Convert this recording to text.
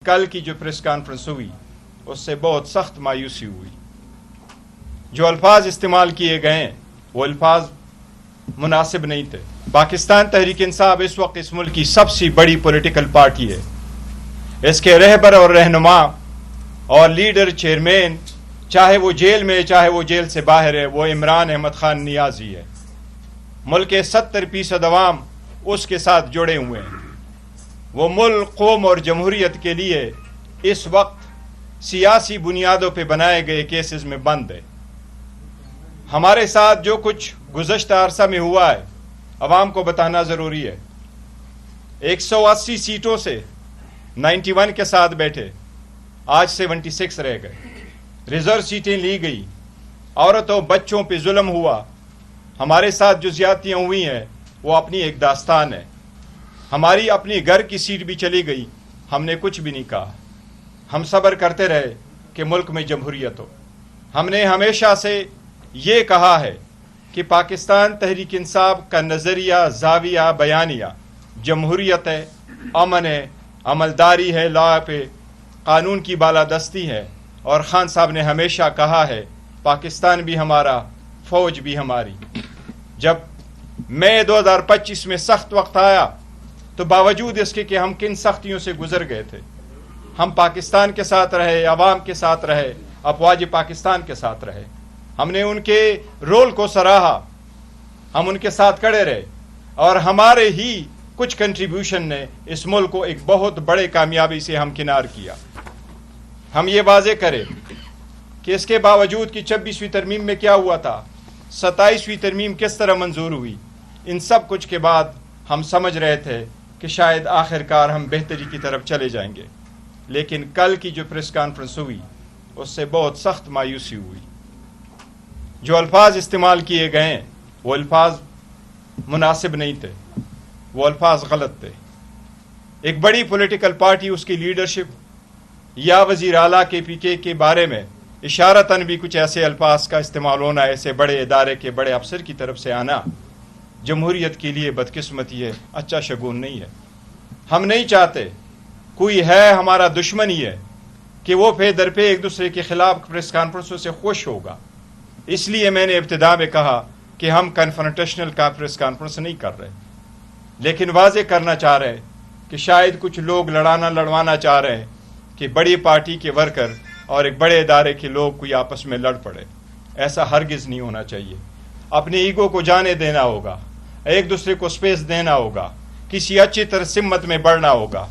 کل کی جو پریس کانفرنس ہوئی اس سے بہت سخت مایوسی ہوئی. جو الفاظ استعمال کیے گئے ہیں وہ الفاظ مناسب نہیں تھے. پاکستان تحریک انصاف اس وقت اس ملک کی سب سے بڑی پولیٹیکل پارٹی ہے. اس کے رہبر اور رہنما اور لیڈر چیئرمین چاہے وہ جیل میں چاہے وہ جیل سے باہر ہے وہ عمران احمد خان نیازی ہے. ملک کے 70% عوام اس کے ساتھ جڑے ہوئے ہیں. وہ ملک قوم اور جمہوریت کے لیے اس وقت سیاسی بنیادوں پہ بنائے گئے کیسز میں بند ہے. ہمارے ساتھ جو کچھ گزشتہ عرصہ میں ہوا ہے عوام کو بتانا ضروری ہے. 180 سیٹوں سے 91 کے ساتھ بیٹھے, آج 76 رہ گئے. ریزرو سیٹیں لی گئی. عورتوں بچوں پہ ظلم ہوا. ہمارے ساتھ جو زیادتیاں ہوئی ہیں وہ اپنی ایک داستان ہے. ہماری اپنی گھر کی سیٹ بھی چلی گئی, ہم نے کچھ بھی نہیں کہا. ہم صبر کرتے رہے کہ ملک میں جمہوریت ہو. ہم نے ہمیشہ سے یہ کہا ہے کہ پاکستان تحریک انصاف کا نظریہ, زاویہ, بیانیہ جمہوریت ہے, امن ہے, عملداری ہے, لا پہ قانون کی بالادستی ہے. اور خان صاحب نے ہمیشہ کہا ہے پاکستان بھی ہمارا, فوج بھی ہماری. جب مئی 2025 میں سخت وقت آیا تو باوجود اس کے کہ ہم کن سختیوں سے گزر گئے تھے, ہم پاکستان کے ساتھ رہے, عوام کے ساتھ رہے, افواج پاکستان کے ساتھ رہے. ہم نے ان کے رول کو سراہا, ہم ان کے ساتھ کھڑے رہے, اور ہمارے ہی کچھ کنٹریبیوشن نے اس ملک کو ایک بہت بڑے کامیابی سے ہمکنار کیا. ہم یہ واضح کریں کہ اس کے باوجود کہ 26ویں ترمیم میں کیا ہوا تھا, 27ویں ترمیم کس طرح منظور ہوئی, ان سب کچھ کے بعد ہم سمجھ رہے تھے کہ شاید آخر کار ہم بہتری کی طرف چلے جائیں گے. لیکن کل کی جو پریس کانفرنس ہوئی اس سے بہت سخت مایوسی ہوئی. جو الفاظ استعمال کیے گئے ہیں وہ الفاظ مناسب نہیں تھے, وہ الفاظ غلط تھے. ایک بڑی پولیٹیکل پارٹی, اس کی لیڈرشپ یا وزیر اعلیٰ KPK کے بارے میں اشارتاً بھی کچھ ایسے الفاظ کا استعمال ہونا, ایسے بڑے ادارے کے بڑے افسر کی طرف سے آنا جمہوریت کے لیے بدقسمتی ہے, اچھا شگون نہیں ہے. ہم نہیں چاہتے کوئی ہے ہمارا دشمن ہی ہے کہ وہ پہ در پہ ایک دوسرے کے خلاف پریس کانفرنسوں سے خوش ہوگا. اس لیے میں نے ابتدا میں کہا کہ ہم کنفرنٹیشنل پریس کانفرنس نہیں کر رہے, لیکن واضح کرنا چاہ رہے کہ شاید کچھ لوگ لڑوانا چاہ رہے ہیں کہ بڑی پارٹی کے ورکر اور ایک بڑے ادارے کے لوگ کوئی آپس میں لڑ پڑے. ایسا ہرگز نہیں ہونا چاہیے. اپنے ایگو کو جانے دینا ہوگا, ایک دوسرے کو سپیس دینا ہوگا, کسی اچھی طرح سمت میں بڑھنا ہوگا.